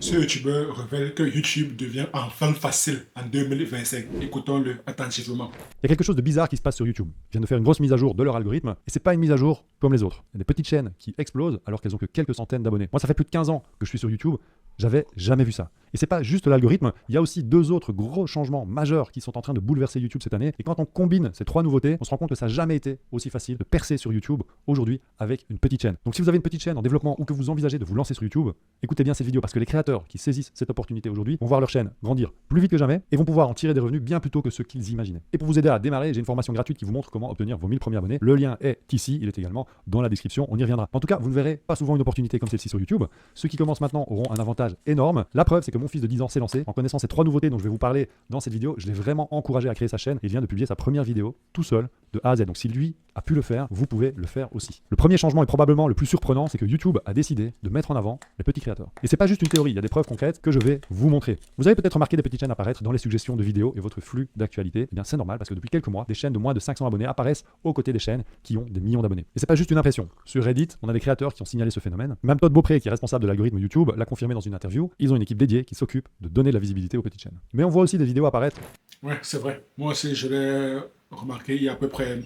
Ce youtubeur révèle que YouTube devient enfin facile en 2025. Écoutons-le attentivement. Il y a quelque chose de bizarre qui se passe sur YouTube. Ils viennent de faire une grosse mise à jour de leur algorithme, et c'est pas une mise à jour comme les autres. Il y a des petites chaînes qui explosent alors qu'elles ont que quelques centaines d'abonnés. Moi, ça fait plus de 15 ans que je suis sur YouTube, j'avais jamais vu ça. Et c'est pas juste l'algorithme, il y a aussi deux autres gros changements majeurs qui sont en train de bouleverser YouTube cette année. Et quand on combine ces trois nouveautés, on se rend compte que ça n'a jamais été aussi facile de percer sur YouTube aujourd'hui avec une petite chaîne. Donc si vous avez une petite chaîne en développement ou que vous envisagez de vous lancer sur YouTube, écoutez bien cette vidéo parce que les créateurs qui saisissent cette opportunité aujourd'hui vont voir leur chaîne grandir plus vite que jamais et vont pouvoir en tirer des revenus bien plus tôt que ceux qu'ils imaginaient. Et pour vous aider à démarrer, j'ai une formation gratuite qui vous montre comment obtenir vos 1000 premiers abonnés. Le lien est ici, il est également dans la description, on y reviendra. En tout cas, vous ne verrez pas souvent une opportunité comme celle-ci sur YouTube. Ceux qui commencent maintenant auront un avantage énorme. La preuve, c'est que mon fils de 10 ans s'est lancé. En connaissant ces trois nouveautés dont je vais vous parler dans cette vidéo, je l'ai vraiment encouragé à créer sa chaîne et il vient de publier sa première vidéo tout seul de A à Z. Donc si lui a pu le faire, vous pouvez le faire aussi. Le premier changement est probablement le plus surprenant, c'est que YouTube a décidé de mettre en avant les petits créateurs. Et c'est pas juste une théorie, il y a des preuves concrètes que je vais vous montrer. Vous avez peut-être remarqué des petites chaînes apparaître dans les suggestions de vidéos et votre flux d'actualité. Eh bien c'est normal parce que depuis quelques mois, des chaînes de moins de 500 abonnés apparaissent aux côtés des chaînes qui ont des millions d'abonnés. Et c'est pas juste une impression. Sur Reddit, on a des créateurs qui ont signalé ce phénomène. Même Todd Beaupré, qui est responsable de l'algorithme YouTube, l'a confirmé dans une interview. Ils ont une équipe dédiée qui s'occupe de donner de la visibilité aux petites chaînes. Mais on voit aussi des vidéos apparaître. Ouais, c'est vrai. Moi aussi, je l'ai remarqué il y a à peu près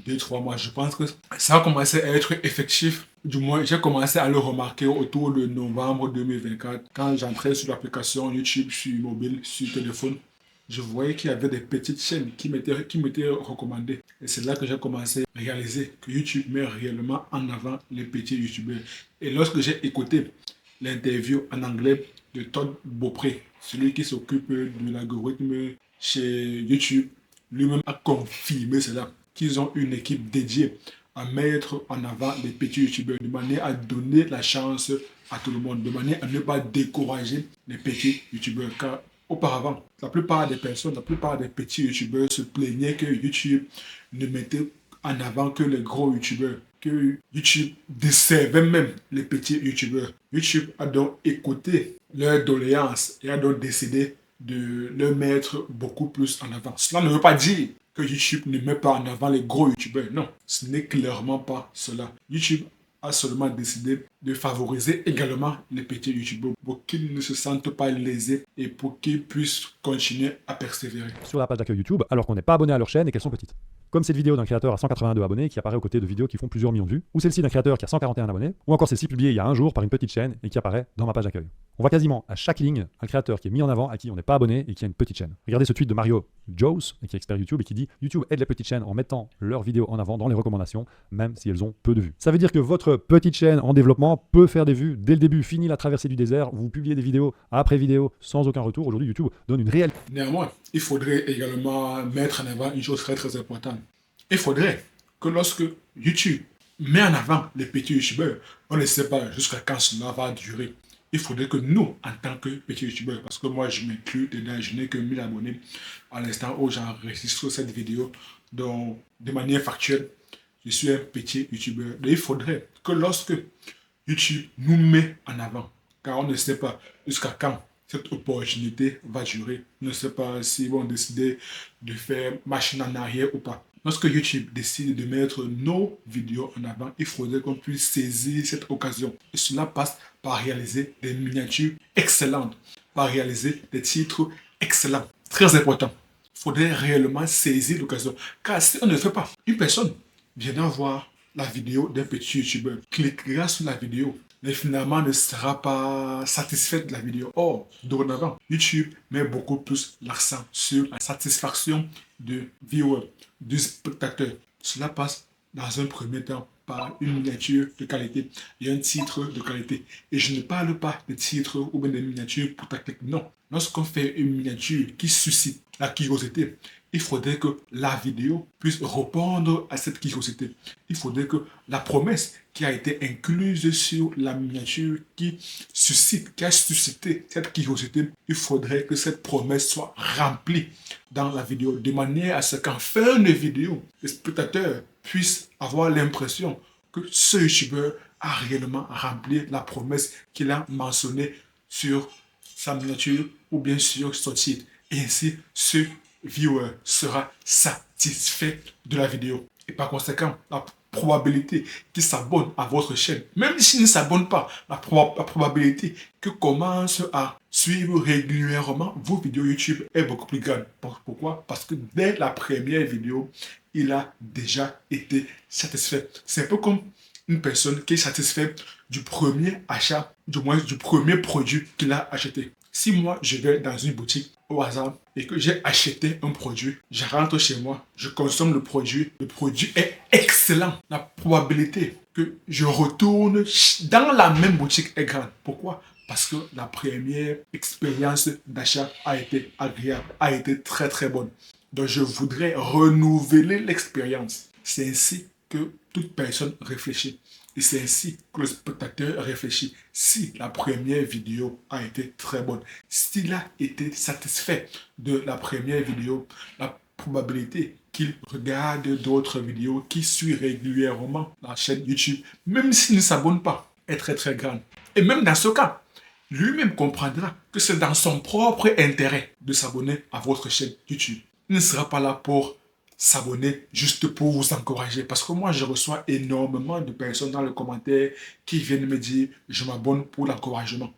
2-3 mois. Je pense que ça a commencé à être effectif. Du moins, j'ai commencé à le remarquer autour de novembre 2024. Quand j'entrais sur l'application YouTube sur mobile, sur téléphone, je voyais qu'il y avait des petites chaînes qui m'étaient recommandées. Et c'est là que j'ai commencé à réaliser que YouTube met réellement en avant les petits YouTubeurs. Et lorsque j'ai écouté l'interview en anglais de Todd Beaupré, celui qui s'occupe de l'algorithme chez YouTube, lui-même a confirmé cela, qu'ils ont une équipe dédiée à mettre en avant les petits youtubeurs, de manière à donner la chance à tout le monde, de manière à ne pas décourager les petits youtubeurs. Car auparavant, la plupart des personnes, la plupart des petits youtubeurs se plaignaient que YouTube ne mettait en avant que les gros youtubeurs, que YouTube desservait même les petits youtubeurs. YouTube a donc écouté leurs doléances et a donc décidé de le mettre beaucoup plus en avant. Cela ne veut pas dire que YouTube ne met pas en avant les gros youtubeurs. Non, ce n'est clairement pas cela. YouTube a seulement décidé de favoriser également les petits youtubeurs pour qu'ils ne se sentent pas lésés et pour qu'ils puissent continuer à persévérer. Sur la page d'accueil YouTube alors qu'on n'est pas abonné à leur chaîne et qu'elles sont petites. Comme cette vidéo d'un créateur à 182 abonnés qui apparaît aux côtés de vidéos qui font plusieurs millions de vues, ou celle-ci d'un créateur qui a 141 abonnés, ou encore celle-ci publiée il y a un jour par une petite chaîne et qui apparaît dans ma page d'accueil. On voit quasiment à chaque ligne un créateur qui est mis en avant à qui on n'est pas abonné et qui a une petite chaîne. Regardez ce tweet de Mario Joes, qui est expert YouTube et qui dit YouTube aide les petites chaînes en mettant leurs vidéos en avant dans les recommandations, même si elles ont peu de vues. Ça veut dire que votre petite chaîne en développement peut faire des vues dès le début. Fini la traversée du désert, vous publiez des vidéos après vidéo sans aucun retour. Aujourd'hui, YouTube donne une réelle. Néanmoins, il faudrait également mettre en avant une chose très très importante. Il faudrait que lorsque YouTube met en avant les petits youtubeurs, on ne sait pas jusqu'à quand cela va durer. Il faudrait que nous, en tant que petits youtubeurs, parce que moi je m'inclus dedans, je n'ai que 1000 abonnés à l'instant où j'enregistre cette vidéo, donc de manière factuelle, je suis un petit youtubeur. Il faudrait que lorsque YouTube nous met en avant, car on ne sait pas jusqu'à quand cette opportunité va durer, on ne sait pas s'ils vont décider de faire machine en arrière ou pas. Lorsque YouTube décide de mettre nos vidéos en avant, il faudrait qu'on puisse saisir cette occasion. Et cela passe par réaliser des miniatures excellentes, par réaliser des titres excellents. Très important. Il faudrait réellement saisir l'occasion. Car si on ne le fait pas, une personne viendra voir la vidéo d'un petit youtubeur, cliquera sur la vidéo, mais finalement ne sera pas satisfait de la vidéo. Or, dorénavant, YouTube met beaucoup plus l'accent sur la satisfaction de viewers, du spectateur. Cela passe dans un premier temps par une miniature de qualité et un titre de qualité. Et je ne parle pas de titres ou bien de miniatures pour ta clique. Non. Lorsqu'on fait une miniature qui suscite la curiosité, il faudrait que la vidéo puisse répondre à cette curiosité. Il faudrait que la promesse qui a été incluse sur la miniature qui a suscité cette curiosité, il faudrait que cette promesse soit remplie dans la vidéo, de manière à ce qu'en fin de vidéo, le spectateur puisse avoir l'impression que ce youtubeur a réellement rempli la promesse qu'il a mentionnée sur sa miniature ou bien sur son titre. Et ainsi, ce viewer sera satisfait de la vidéo. Et par conséquent, probabilité qu'il s'abonne à votre chaîne, même s'il ne s'abonne pas, la probabilité qu'il commence à suivre régulièrement vos vidéos YouTube est beaucoup plus grande. Pourquoi? Parce que dès la première vidéo, il a déjà été satisfait. C'est un peu comme une personne qui est satisfaite du premier achat, du moins du premier produit qu'il a acheté. Si moi, je vais dans une boutique au hasard et que j'ai acheté un produit, je rentre chez moi, je consomme le produit est excellent. La probabilité que je retourne dans la même boutique est grande. Pourquoi? Parce que la première expérience d'achat a été agréable, a été très très bonne. Donc je voudrais renouveler l'expérience. C'est ainsi que toute personne réfléchit. Et c'est ainsi que le spectateur réfléchit. Si la première vidéo a été très bonne, s'il a été satisfait de la première vidéo, la probabilité qu'il regarde d'autres vidéos, qu'il suit régulièrement la chaîne YouTube, même s'il ne s'abonne pas, est très très grande. Et même dans ce cas, lui-même comprendra que c'est dans son propre intérêt de s'abonner à votre chaîne YouTube. Il ne sera pas là pour s'abonner juste pour vous encourager. Parce que moi, je reçois énormément de personnes dans les commentaires qui viennent me dire « Je m'abonne pour l'encouragement ».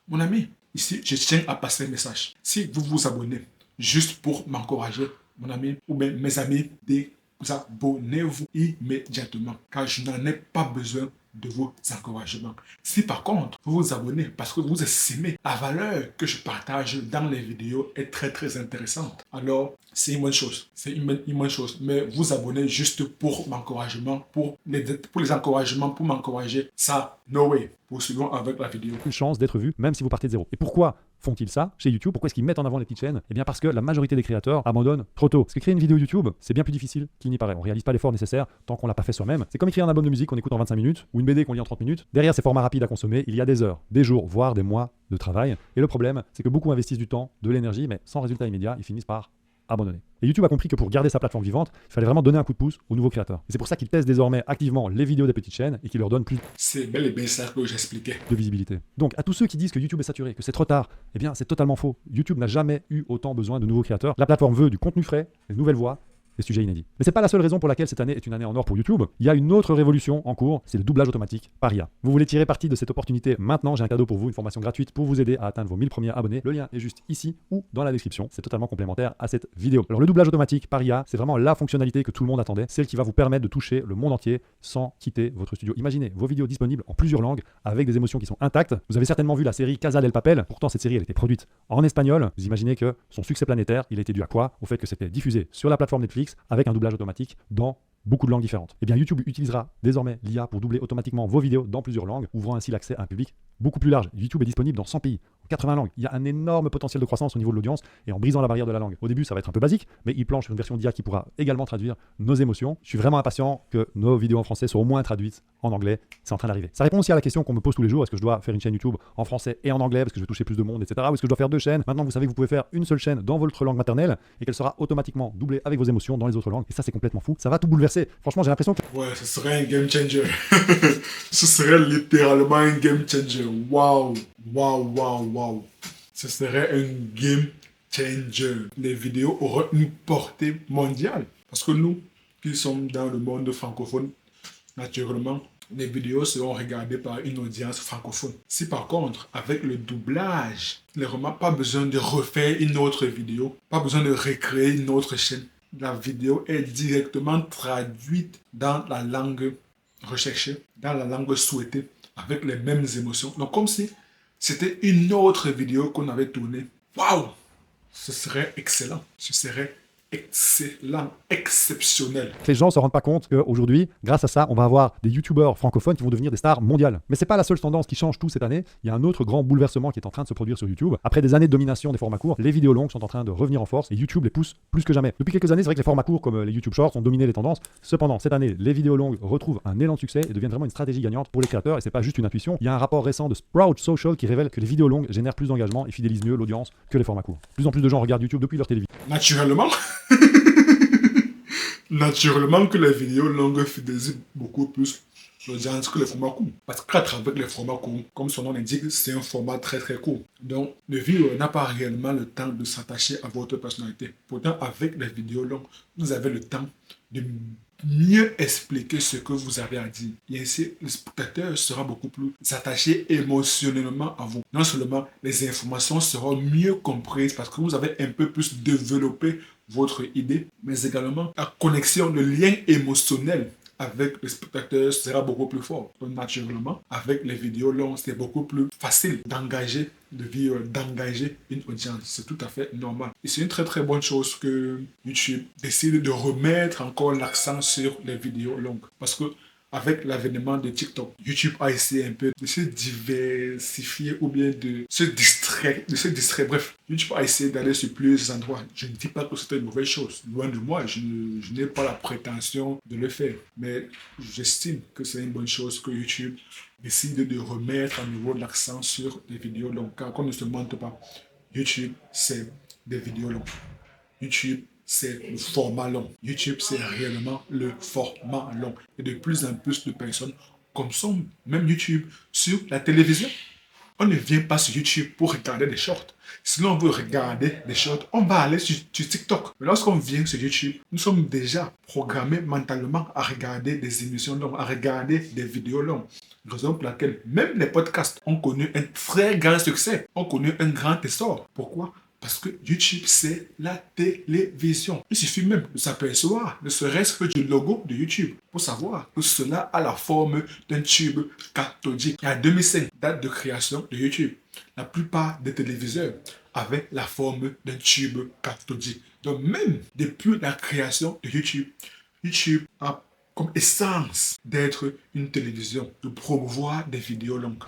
Mon ami, ici, je tiens à passer un message. Si vous vous abonnez juste pour m'encourager, mon ami, ou bien mes amis, désabonnez-vous immédiatement. Car je n'en ai pas besoin de vos encouragements. Si par contre, vous vous abonnez parce que vous estimez la valeur que je partage dans les vidéos est très très intéressante, alors c'est une bonne chose. C'est une bonne chose. Mais vous abonnez juste pour m'encouragement, pour les encouragements, pour m'encourager, ça, no way. Poursuivons avec la vidéo. Une chance d'être vu, même si vous partez de zéro. Et pourquoi font-ils ça chez YouTube? Pourquoi est-ce qu'ils mettent en avant les petites chaînes? Eh bien parce que la majorité des créateurs abandonnent trop tôt. Parce que créer une vidéo YouTube, c'est bien plus difficile qu'il n'y paraît. On réalise pas l'effort nécessaire tant qu'on l'a pas fait soi-même. C'est comme écrire un album de musique qu'on écoute en 25 minutes ou une BD qu'on lit en 30 minutes. Derrière ces formats rapides à consommer, il y a des heures, des jours, voire des mois de travail. Et le problème, c'est que beaucoup investissent du temps, de l'énergie, mais sans résultat immédiat, ils finissent par abandonner. Et YouTube a compris que pour garder sa plateforme vivante, il fallait vraiment donner un coup de pouce aux nouveaux créateurs. Et c'est pour ça qu'il teste désormais activement les vidéos des petites chaînes et qu'il leur donne plus C'est bel et bien ça que j'expliquais. de visibilité. Donc à tous ceux qui disent que YouTube est saturé, que c'est trop tard, eh bien c'est totalement faux. YouTube n'a jamais eu autant besoin de nouveaux créateurs. La plateforme veut du contenu frais, des nouvelles voix, des sujets inédits. Mais c'est pas la seule raison pour laquelle cette année est une année en or pour YouTube. Il y a une autre révolution en cours, c'est le doublage automatique par IA. Vous voulez tirer parti de cette opportunité maintenant, j'ai un cadeau pour vous, une formation gratuite pour vous aider à atteindre vos 1000 premiers abonnés. Le lien est juste ici ou dans la description. C'est totalement complémentaire à cette vidéo. Alors le doublage automatique par IA, c'est vraiment la fonctionnalité que tout le monde attendait, celle qui va vous permettre de toucher le monde entier sans quitter votre studio. Imaginez vos vidéos disponibles en plusieurs langues avec des émotions qui sont intactes. Vous avez certainement vu la série Casa del Papel. Pourtant cette série elle était produite en espagnol. Vous imaginez que son succès planétaire, il était dû à quoi? Au fait que c'était diffusé sur la plateforme Netflix avec un doublage automatique dans beaucoup de langues différentes. Et bien YouTube utilisera désormais l'IA pour doubler automatiquement vos vidéos dans plusieurs langues, ouvrant ainsi l'accès à un public beaucoup plus large. YouTube est disponible dans 100 pays, en 80 langues. Il y a un énorme potentiel de croissance au niveau de l'audience et en brisant la barrière de la langue. Au début, ça va être un peu basique, mais il planche sur une version d'IA qui pourra également traduire nos émotions. Je suis vraiment impatient que nos vidéos en français soient au moins traduites en anglais. C'est en train d'arriver. Ça répond aussi à la question qu'on me pose tous les jours. Est-ce que je dois faire une chaîne YouTube en français et en anglais parce que je veux toucher plus de monde, etc. Ou est-ce que je dois faire deux chaînes? Maintenant, vous savez que vous pouvez faire une seule chaîne dans votre langue maternelle et qu'elle sera automatiquement doublée avec vos émotions dans les autres langues. Et ça, c'est complètement fou. Ça va tout bouleverser. Franchement, j'ai l'impression que... Ouais, ce serait un game changer. Ce serait littéralement un game changer. Waouh, waouh, waouh, waouh. Ce serait un game changer. Les vidéos auraient une portée mondiale. Parce que nous, qui sommes dans le monde francophone, naturellement, les vidéos seront regardées par une audience francophone. Si par contre, avec le doublage, pas besoin de refaire une autre vidéo, pas besoin de recréer une autre chaîne. La vidéo est directement traduite dans la langue recherchée, dans la langue souhaitée, avec les mêmes émotions. Donc comme si c'était une autre vidéo qu'on avait tournée. Waouh! Ce serait excellent. Ce serait excellent, exceptionnel. Les gens ne se rendent pas compte qu'aujourd'hui, grâce à ça, on va avoir des youtubeurs francophones qui vont devenir des stars mondiales. Mais c'est pas la seule tendance qui change tout cette année. Il y a un autre grand bouleversement qui est en train de se produire sur YouTube. Après des années de domination des formats courts, les vidéos longues sont en train de revenir en force et YouTube les pousse plus que jamais. Depuis quelques années, c'est vrai que les formats courts comme les YouTube Shorts ont dominé les tendances. Cependant, cette année, les vidéos longues retrouvent un élan de succès et deviennent vraiment une stratégie gagnante pour les créateurs. Et c'est pas juste une intuition. Il y a un rapport récent de Sprout Social qui révèle que les vidéos longues génèrent plus d'engagement et fidélisent mieux l'audience que les formats courts. Plus en plus de gens regardent YouTube depuis leur télévision. Naturellement. Naturellement que les vidéos longues fidélisent beaucoup plus l'audience que les formats courts. Parce qu'à travers les formats courts, comme son nom l'indique, c'est un format très très court. Donc, le vidéo n'a pas réellement le temps de s'attacher à votre personnalité. Pourtant, avec les vidéos longues, vous avez le temps de mieux expliquer ce que vous avez à dire. Et ainsi, le spectateur sera beaucoup plus attaché émotionnellement à vous. Non seulement les informations seront mieux comprises parce que vous avez un peu plus développé votre idée, mais également la connexion, le lien émotionnel avec le spectateur sera beaucoup plus fort. Donc, naturellement, avec les vidéos longues, c'est beaucoup plus facile d'engager d'engager une audience. C'est tout à fait normal. Et c'est une très très bonne chose que YouTube décide de remettre encore l'accent sur les vidéos longues. Parce que avec l'avènement de TikTok, YouTube a essayé un peu de se diversifier ou bien de se distraire. Bref, YouTube a essayé d'aller sur plusieurs endroits. Je ne dis pas que c'était une mauvaise chose. Loin de moi, je n'ai pas la prétention de le faire. Mais j'estime que c'est une bonne chose que YouTube décide de remettre à nouveau l'accent sur les vidéos longues. Car qu'on ne se mente pas, YouTube, c'est des vidéos longues. YouTube, c'est le format long. YouTube, c'est réellement le format long. Et de plus en plus de personnes consomment même YouTube sur la télévision. On ne vient pas sur YouTube pour regarder des shorts. Si l'on veut regarder des shorts, on va aller sur TikTok. Mais lorsqu'on vient sur YouTube, nous sommes déjà programmés mentalement à regarder des émissions longues, à regarder des vidéos longues. Raison pour laquelle même les podcasts ont connu un très grand succès, ont connu un grand essor. Pourquoi ? Parce que YouTube, c'est la télévision. Il suffit même de s'apercevoir, ne serait-ce que du logo de YouTube, pour savoir que cela a la forme d'un tube cathodique. Et en 2005, date de création de YouTube, la plupart des téléviseurs avaient la forme d'un tube cathodique. Donc même depuis la création de YouTube, YouTube a comme essence d'être une télévision, de promouvoir des vidéos longues.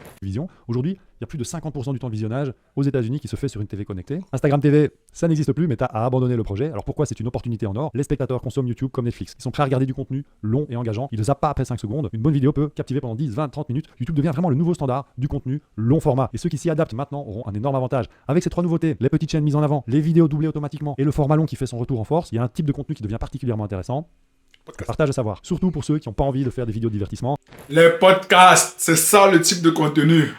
Aujourd'hui, il y a plus de 50% du temps de visionnage aux États-Unis qui se fait sur une TV connectée. Instagram TV, ça n'existe plus, Meta a abandonné le projet. Alors pourquoi? C'est une opportunité en or. Les spectateurs consomment YouTube comme Netflix. Ils sont prêts à regarder du contenu long et engageant. Ils ne zappent pas après 5 secondes. Une bonne vidéo peut captiver pendant 10, 20, 30 minutes. YouTube devient vraiment le nouveau standard du contenu long format. Et ceux qui s'y adaptent maintenant auront un énorme avantage. Avec ces 3 nouveautés, les petites chaînes mises en avant, les vidéos doublées automatiquement et le format long qui fait son retour en force, il y a un type de contenu qui devient particulièrement intéressant. Partage à savoir. Surtout pour ceux qui n'ont pas envie de faire des vidéos de divertissement. Les podcasts, c'est ça le type de contenu.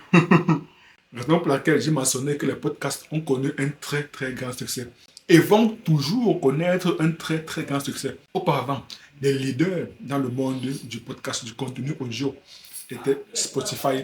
Raison pour laquelle j'ai mentionné que les podcasts ont connu un très très grand succès et vont toujours connaître un très très grand succès. Auparavant, les leaders dans le monde du podcast, du contenu audio, étaient Spotify,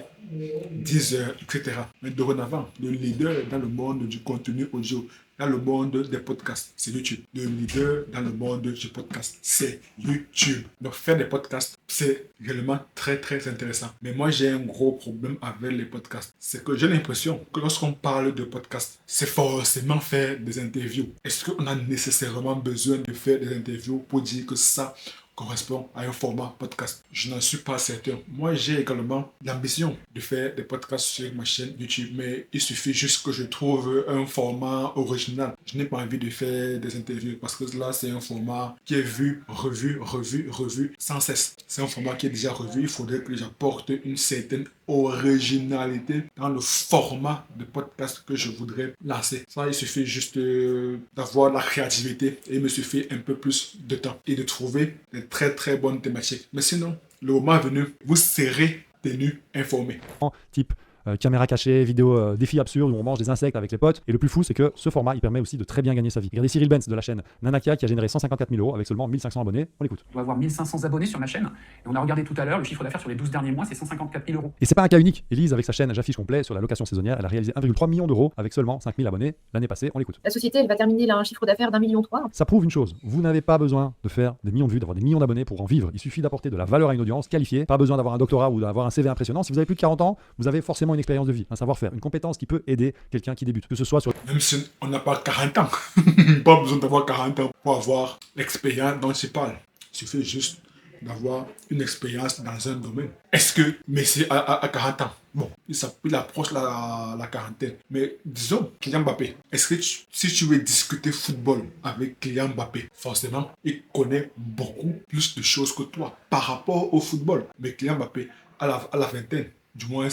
Deezer, etc. Mais dorénavant, le leader dans le monde du contenu audio, dans le monde des podcasts, c'est YouTube. Le leader dans le monde du podcast, c'est YouTube. Donc faire des podcasts, c'est réellement très très intéressant. Mais moi j'ai un gros problème avec les podcasts. C'est que j'ai l'impression que lorsqu'on parle de podcasts, c'est forcément faire des interviews. Est-ce qu'on a nécessairement besoin de faire des interviews pour dire que ça correspond à un format podcast? Je n'en suis pas certain. Moi, j'ai également l'ambition de faire des podcasts sur ma chaîne YouTube, mais il suffit juste que je trouve un format original. Je n'ai pas envie de faire des interviews parce que là, c'est un format qui est vu, revu sans cesse. C'est un format qui est déjà revu. Il faudrait que j'apporte une certaine originalité dans le format de podcast que je voudrais lancer. Ça, il suffit juste d'avoir la créativité et il me suffit un peu plus de temps et de trouver des très très bonnes thématiques. Mais sinon, le moment venu, vous serez tenus informés. Type caméra cachée, vidéo défi absurde où on mange des insectes avec les potes. Et le plus fou, c'est que ce format, il permet aussi de très bien gagner sa vie. Regardez Cyril Benz de la chaîne Nanakia qui a généré 154 000 € avec seulement 1500 abonnés. On l'écoute. On doit avoir 1500 abonnés sur ma chaîne. Et on a regardé tout à l'heure, le chiffre d'affaires sur les 12 derniers mois, c'est 154 000 €. Et c'est pas un cas unique. Elise, avec sa chaîne J'affiche complet sur la location saisonnière, elle a réalisé 1,3 million d'euros avec seulement 5000 abonnés l'année passée. On l'écoute. La société, elle va terminer là un chiffre d'affaires d'1,3 million. Ça prouve une chose. Vous n'avez pas besoin de faire des millions de vues, d'avoir des millions d'abonnés pour en vivre. Il suffit d'apporter de la valeur à une audience qualifiée. Pas besoin d'avoir un doctorat ou d'avoir un CV impressionnant. Si vous avez plus de 40 ans, vous avez forcément une expérience de vie, un savoir-faire, une compétence qui peut aider quelqu'un qui débute. Que ce soit sur... Même si on n'a pas 40 ans, pas besoin d'avoir 40 ans pour avoir l'expérience dont je parle. Il suffit juste d'avoir une expérience dans un domaine. Est-ce que Messi a 40 ans? Bon, il approche la quarantaine. Mais disons, Kylian Mbappé, est-ce que si tu veux discuter football avec Kylian Mbappé, forcément, il connaît beaucoup plus de choses que toi par rapport au football. Mais Kylian Mbappé, à la vingtaine, du moins,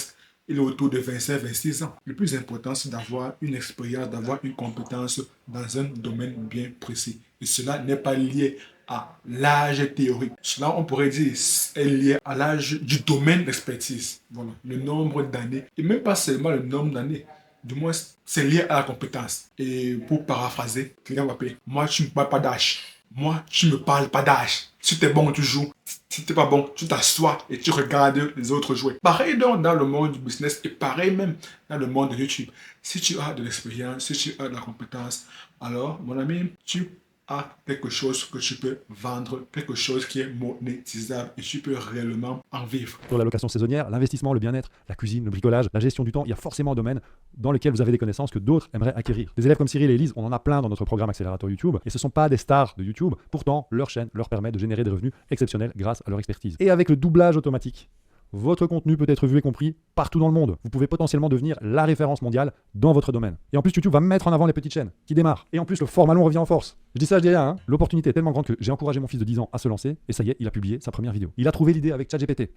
il est autour de 25-26 ans. Le plus important, c'est d'avoir une expérience, d'avoir une compétence dans un domaine bien précis. Et cela n'est pas lié à l'âge théorique. Cela, on pourrait dire, est lié à l'âge du domaine d'expertise. Voilà, le nombre d'années. Et même pas seulement le nombre d'années. Du moins, c'est lié à la compétence. Et pour paraphraser Kylian Mbappé, moi, tu ne parles pas d'âge. Moi, tu me parles pas d'âge. Si t'es bon, tu joues. Si t'es pas bon, tu t'assois et tu regardes les autres jouer. Pareil donc dans le monde du business et pareil même dans le monde de YouTube. Si tu as de l'expérience, si tu as de la compétence, alors, mon ami, tu as quelque chose que tu peux vendre, quelque chose qui est monétisable et tu peux réellement en vivre. Sur la location saisonnière, l'investissement, le bien-être, la cuisine, le bricolage, la gestion du temps, il y a forcément un domaine dans lequel vous avez des connaissances que d'autres aimeraient acquérir. Des élèves comme Cyril et Elise, on en a plein dans notre programme accélérateur YouTube et ce ne sont pas des stars de YouTube. Pourtant, leur chaîne leur permet de générer des revenus exceptionnels grâce à leur expertise. Et avec le doublage automatique, votre contenu peut être vu et compris partout dans le monde. Vous pouvez potentiellement devenir la référence mondiale dans votre domaine. Et en plus, YouTube va mettre en avant les petites chaînes qui démarrent. Et en plus, le format long revient en force. Je dis ça, je dis rien. Hein. L'opportunité est tellement grande que j'ai encouragé mon fils de 10 ans à se lancer. Et ça y est, il a publié sa première vidéo. Il a trouvé l'idée avec ChatGPT.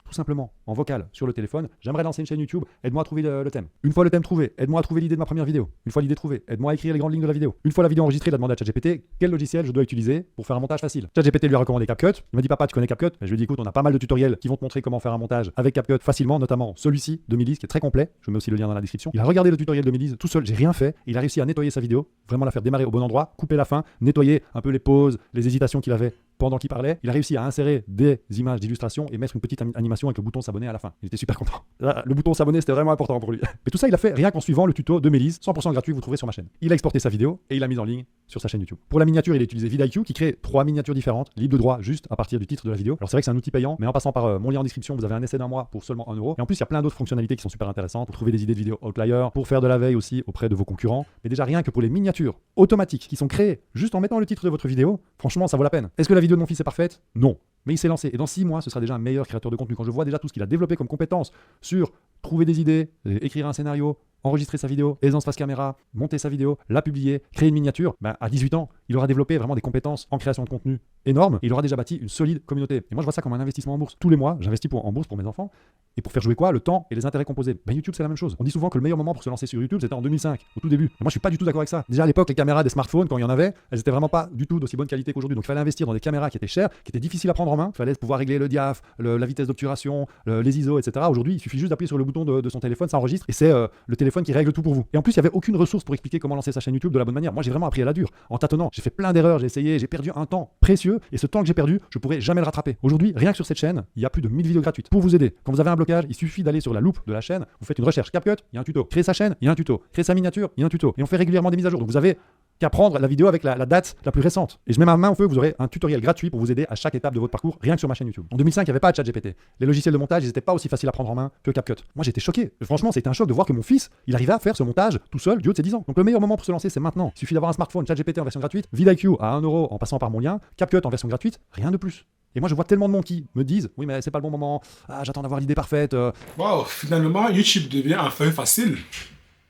Tout simplement, en vocal, sur le téléphone, j'aimerais lancer une chaîne YouTube, aide-moi à trouver le thème. Une fois le thème trouvé, aide-moi à trouver l'idée de ma première vidéo. Une fois l'idée trouvée, aide-moi à écrire les grandes lignes de la vidéo. Une fois la vidéo enregistrée, il a demandé à ChatGPT quel logiciel je dois utiliser pour faire un montage facile. ChatGPT lui a recommandé CapCut. Il m'a dit papa, tu connais CapCut? Je lui ai dit écoute, on a pas mal de tutoriels qui vont te montrer comment faire un montage avec CapCut facilement, notamment celui-ci de Milice qui est très complet. Je mets aussi le lien dans la description. Il a regardé le tutoriel de Milice tout seul, j'ai rien fait. Il a réussi à nettoyer sa vidéo, vraiment la faire démarrer au bon endroit, couper la fin, nettoyer un peu les pauses, les hésitations qu'il avait pendant qu'il parlait. Il a réussi à insérer des images d'illustration et mettre une petite animation avec le bouton s'abonner à la fin. Il était super content. Là, le bouton s'abonner, c'était vraiment important pour lui. Mais tout ça, il a fait rien qu'en suivant le tuto de Mélise, 100% gratuit, vous trouverez sur ma chaîne. Il a exporté sa vidéo et il l'a mise en ligne sur sa chaîne YouTube. Pour la miniature, il a utilisé vidIQ qui crée 3 miniatures différentes, libres de droit, juste à partir du titre de la vidéo. Alors c'est vrai que c'est un outil payant, mais en passant par mon lien en description, vous avez un essai d'un mois pour seulement 1 euro. Et en plus, il y a plein d'autres fonctionnalités qui sont super intéressantes pour trouver des idées de vidéos outlier, pour faire de la veille aussi auprès de vos concurrents. Mais déjà rien que pour les miniatures automatiques qui sont créées juste en mettant le titre de votre vidéo, franchement, ça vaut la peine. Est-ce que la vidéo de mon fils est parfaite? Non. Mais il s'est lancé. Et dans 6 mois, ce sera déjà un meilleur créateur de contenu. Quand je vois déjà tout ce qu'il a développé comme compétences sur trouver des idées, écrire un scénario, enregistrer sa vidéo, aisance face caméra, monter sa vidéo, la publier, créer une miniature, à 18 ans, il aura développé vraiment des compétences en création de contenu énormes. Et il aura déjà bâti une solide communauté. Et moi, je vois ça comme un investissement en bourse. Tous les mois, j'investis en bourse pour mes enfants. Et pour faire jouer quoi? Le temps et les intérêts composés. YouTube, c'est la même chose. On dit souvent que le meilleur moment pour se lancer sur YouTube, c'était en 2005, au tout début. Et moi, je suis pas du tout d'accord avec ça. Déjà à l'époque, les caméras des smartphones, quand il y en avait, elles étaient vraiment pas du tout d'aussi bonne qualité qu'aujourd'hui. Donc il fallait investir dans des caméras qui étaient chères, qui étaient difficiles à prendre en main. Il fallait pouvoir régler le diaph, la vitesse d'obturation, les ISO, etc. Aujourd'hui, il suffit juste d'appuyer sur le bouton de son téléphone, ça enregistre et c'est le téléphone qui règle tout pour vous. Et en plus, il y avait aucune ressource pour expliquer comment lancer sa chaîne YouTube de la bonne manière. Moi, j'ai vraiment appris à la dure, en tâtonnant. J'ai fait plein d'erreurs, j'ai essayé, j'ai perdu un temps précieux et ce temps que j'ai perdu, je pourrais jamais le rattraper. Aujourd'hui, rien que sur cette chaîne, il y a plus de 1000 vidéos gratuites pour vous aider. Quand vous avez un blocage, il suffit d'aller sur la loupe de la chaîne, vous faites une recherche CapCut, il y a un tuto. Créer sa chaîne, il y a un tuto. Créer sa miniature, il y a un tuto. Et on fait régulièrement des mises à jour. Donc vous avez qu'à prendre la vidéo avec la date la plus récente. Et je mets ma main au feu, vous aurez un tutoriel gratuit pour vous aider à chaque étape de votre parcours, rien que sur ma chaîne YouTube. En 2005, il n'y avait pas de ChatGPT. Les logiciels de montage, ils n'étaient pas aussi faciles à prendre en main que CapCut. Moi, j'étais choqué. Franchement, c'était un choc de voir que mon fils, il arrivait à faire ce montage tout seul du haut de ses 10 ans. Donc le meilleur moment pour se lancer, c'est maintenant. Il suffit d'avoir un smartphone, ChatGPT en version gratuite, vidIQ à 1 euro en passant par mon lien, CapCut en version gratuite, rien de plus. Et moi, je vois tellement de monde qui me disent oui, mais c'est pas le bon moment, j'attends d'avoir l'idée parfaite. Waouh, finalement, YouTube devient enfin facile.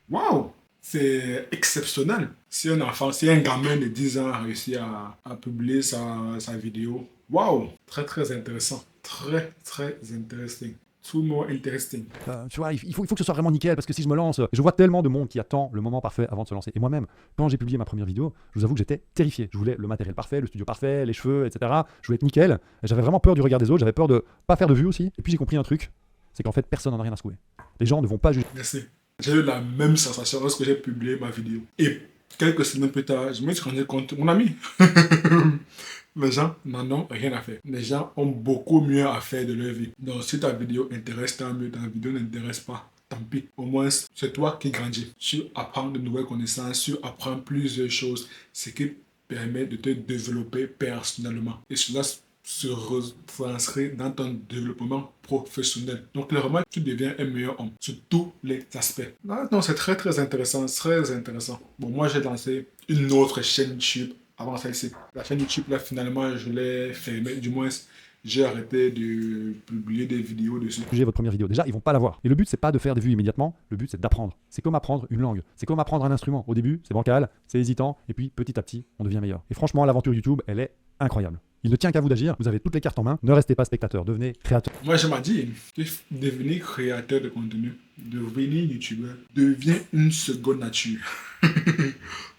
Waouh, c'est exceptionnel. Si un enfant, si un gamin de 10 ans a réussi à publier sa vidéo, waouh, très très intéressant. Très très intéressant. Too more interesting. Tu vois, il faut que ce soit vraiment nickel parce que si je me lance, je vois tellement de monde qui attend le moment parfait avant de se lancer. Et moi-même, quand j'ai publié ma première vidéo, je vous avoue que j'étais terrifié. Je voulais le matériel parfait, le studio parfait, les cheveux, etc. Je voulais être nickel. J'avais vraiment peur du regard des autres, j'avais peur de pas faire de vues aussi. Et puis j'ai compris un truc, c'est qu'en fait, personne n'en a rien à secouer. Les gens ne vont pas juger. Merci. J'ai eu la même sensation lorsque j'ai publié ma vidéo. Et quelques semaines plus tard, je me suis rendu compte, mon ami, les gens n'en ont rien à faire. Les gens ont beaucoup mieux à faire de leur vie. Donc si ta vidéo intéresse, tant mieux. Ta vidéo n'intéresse pas, tant pis. Au moins, c'est toi qui grandis. Tu apprends de nouvelles connaissances, tu apprends plusieurs choses, ce qui permet de te développer personnellement. Et cela se retranscrit dans ton développement professionnel. Donc clairement, tu deviens un meilleur homme sur tous les aspects. Ah, non, c'est très très intéressant, très intéressant. Bon, moi j'ai lancé une autre chaîne YouTube avant celle-ci. La chaîne YouTube, là, finalement, je l'ai fermée. Du moins, j'ai arrêté de publier des vidéos dessus. Votre première vidéo. Déjà, ils vont pas la voir. Et le but, c'est pas de faire des vues immédiatement. Le but, c'est d'apprendre. C'est comme apprendre une langue. C'est comme apprendre un instrument. Au début, c'est bancal, c'est hésitant. Et puis, petit à petit, on devient meilleur. Et franchement, l'aventure YouTube, elle est incroyable. Il ne tient qu'à vous d'agir. Vous avez toutes les cartes en main. Ne restez pas spectateur. Devenez créateur. Moi, je m'ai dit que devenir créateur de contenu, devenir youtubeur, devient une seconde nature.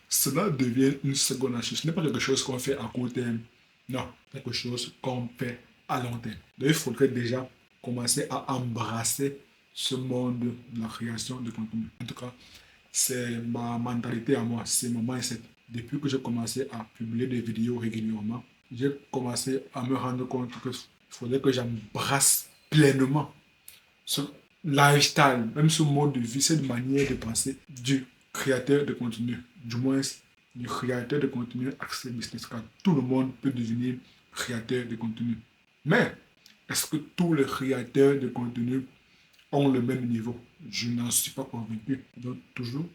Cela devient une seconde nature. Ce n'est pas quelque chose qu'on fait à court terme. Non, quelque chose qu'on fait à long terme. Donc, il faudrait déjà commencer à embrasser ce monde de la création de contenu. En tout cas, c'est ma mentalité à moi, c'est mon mindset. Depuis que j'ai commencé à publier des vidéos régulièrement, j'ai commencé à me rendre compte qu'il faudrait que j'embrasse pleinement ce lifestyle, même ce mode de vie, cette manière de penser du créateur de contenu, du moins du créateur de contenu axé business, car tout le monde peut devenir créateur de contenu. Mais est-ce que tous les créateurs de contenu ont le même niveau? Je n'en suis pas convaincu. Donc toujours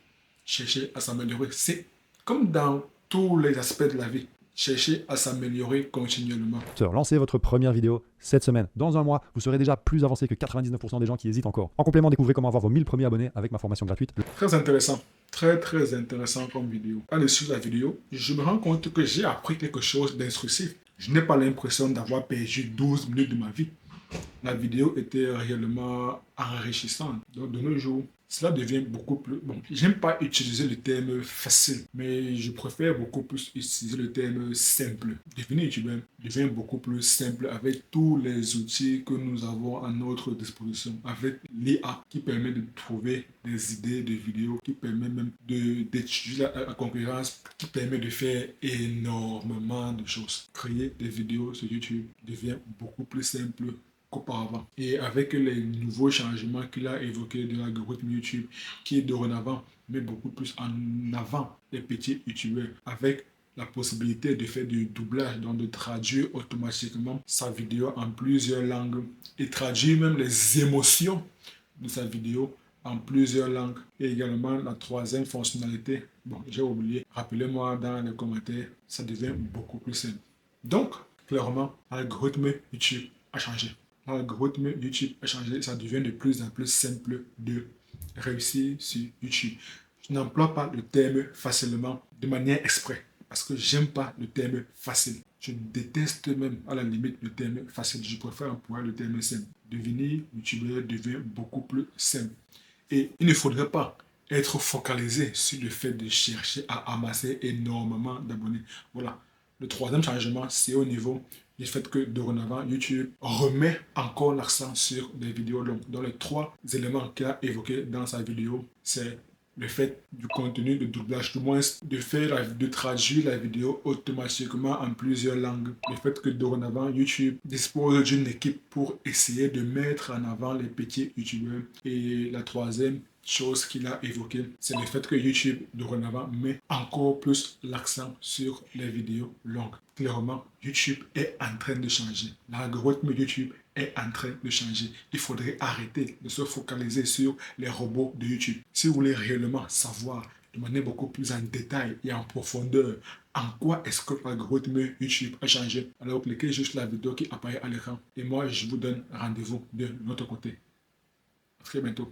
chercher à s'améliorer. C'est comme dans tous les aspects de la vie. Chercher à s'améliorer continuellement. Lancez votre première vidéo cette semaine. Dans un mois, vous serez déjà plus avancé que 99% des gens qui hésitent encore. En complément, découvrez comment avoir vos 1000 premiers abonnés avec ma formation gratuite. Très intéressant. Très intéressant comme vidéo. À l'issue de la vidéo, je me rends compte que j'ai appris quelque chose d'instructif. Je n'ai pas l'impression d'avoir perdu 12 minutes de ma vie. La vidéo était réellement enrichissante. Donc, de nos jours, cela devient beaucoup plus... Bon, j'aime pas utiliser le terme facile, mais je préfère beaucoup plus utiliser le terme simple. Devenir youtubeur devient beaucoup plus simple avec tous les outils que nous avons à notre disposition. Avec l'IA qui permet de trouver des idées de vidéos, qui permet même d'étudier la concurrence, qui permet de faire énormément de choses. Créer des vidéos sur YouTube devient beaucoup plus simple qu'auparavant. Et avec les nouveaux changements qu'il a évoqués de l'algorithme YouTube, qui est dorénavant met beaucoup plus en avant les petits youtubeurs, avec la possibilité de faire du doublage, donc de traduire automatiquement sa vidéo en plusieurs langues et traduire même les émotions de sa vidéo en plusieurs langues. Et également la troisième fonctionnalité, bon, j'ai oublié, rappelez-moi dans les commentaires, ça devient beaucoup plus simple. Donc, clairement, l'algorithme YouTube a changé. L'algorithme YouTube a changé, ça devient de plus en plus simple de réussir sur YouTube. Je n'emploie pas le terme facilement de manière exprès, parce que j'aime pas le terme facile. Je déteste même à la limite le terme facile. Je préfère employer le terme simple. Devenir youtubeur devient beaucoup plus simple. Et il ne faudrait pas être focalisé sur le fait de chercher à amasser énormément d'abonnés. Voilà. Le troisième changement, c'est au niveau du fait que dorénavant, YouTube remet encore l'accent sur des vidéos longues. Dans les trois éléments qu'il a évoqués dans sa vidéo, c'est le fait du contenu de doublage, du moins de traduire la vidéo automatiquement en plusieurs langues. Le fait que dorénavant, YouTube dispose d'une équipe pour essayer de mettre en avant les petits youtubeurs. Et la troisième chose qu'il a évoquée, c'est le fait que YouTube dorénavant met encore plus l'accent sur les vidéos longues. Clairement, YouTube est en train de changer. L'algorithme YouTube est en train de changer. Il faudrait arrêter de se focaliser sur les robots de YouTube. Si vous voulez réellement savoir de manière beaucoup plus en détail et en profondeur en quoi est-ce que l'algorithme YouTube a changé, alors cliquez juste la vidéo qui apparaît à l'écran et moi je vous donne rendez-vous de l'autre côté. À très bientôt.